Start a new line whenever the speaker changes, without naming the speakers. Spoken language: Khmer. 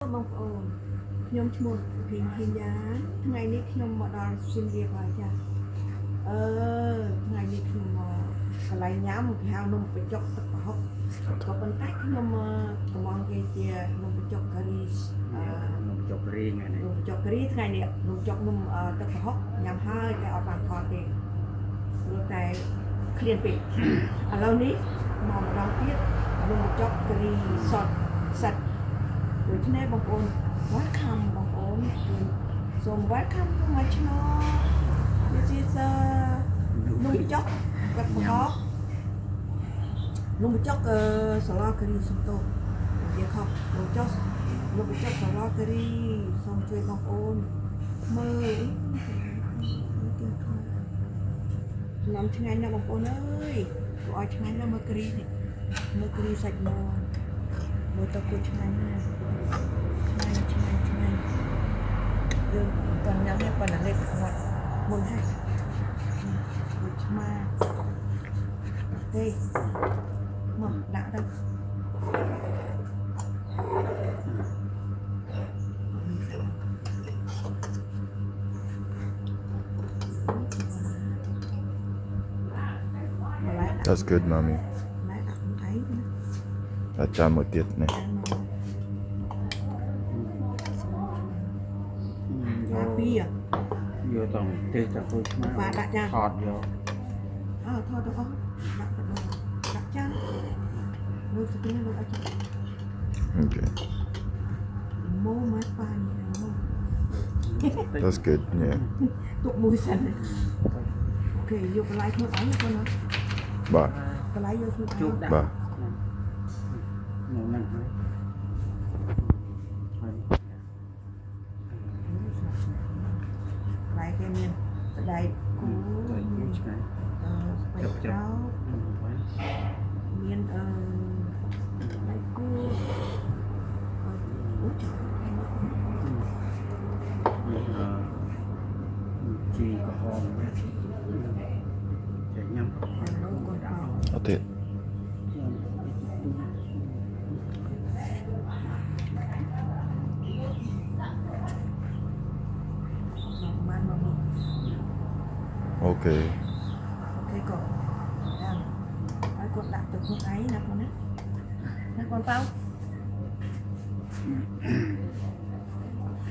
បងប្អូនខ្ញុំឈ្មោះភីងហ៊ីយ៉ាថ្ងៃនេះខ្ញុំមកដល់សៀមរាបហើយចាថ្ងៃនេះខ្ញុំមកកន្លែងញ៉ាំគេហៅនំបញ្ចុកទឹកប្រហុកក៏ប៉ុន្តែខ្ញុំកំងគេជានំបញ្ចុកការី
នំបញ្ចុកការីថ្ងៃនេះ
នំបញ្ចុកការីថ្ងៃនេះនំបញ្ចុកនំទឹកប្រហុកញ៉ាំហើយតែអត់បានថតទេព្រោះតែឃ្លានពេកឥឡូវនេះមកម្ដងទៀតនំបញ្ចុកការីសុទ្ធសិតដូច្នេះបងប្អូន welcome បងប្អូនសូម welcome to my channel this is នំបញ្ចុកទឹកប្រហុកនំបញ្ចុកសាឡាការីសុំទោសនិយាយខុសនំបញ្ចុកសាឡាការីសូមជួយបងប្អូនមើលញ៉ាំឆ្ងាញ់ណាស់បងប្អូនអើយគួរឲ្យឆ្ងាញ់ណាស់មើលការីនេះមើលការីសាច់មាន់មើលទៅគួរឆ្ងាញ់ណាស់ឆ្ងាញ់យើងតញ៉ាំនេះប៉ុណ្ណឹងលេខខាត់មុនហើយវាឆ្មាទេមកដាក់ទៅ
That's good, mommy.
ម៉ែដាក់ខ្លួនឯងណា
That jam with it, ne?
អាពី
យកតង់ទេទៅគូឆ្មា
បាទដាក់ចាន
ថតយក
ថតទៅអស់ដាក់ទៅដាក់ចានលើស្ទីនលើអត់
Okay.
ម៉ូម៉ែប៉ានេះម៉ូ
That's good, yeah.
ទុកមួយសិនអូខេយកបន្លែខ្លួនឯងបងណា
Bye.
បន្លែយកខ្លួនឯ
ជូប
ង
ដាក់
Bye.
នៅហ្នឹងហើយហើយ
បន្លែគេមានស្ដែកគូ
ទៅគូឆ្ងាយ
ស្បែកក្រោបមានស្បែកគូអូចា
ជីក្រហមចេះញ៉ាំ
គាត់អត់
I'll take it.
សំបានមកនេះ
Okay.
អូខេក៏ចាំហើយគាត់ដាក់ទៅខ្លួនឯងណាបងណាណាកូនប៉ៅ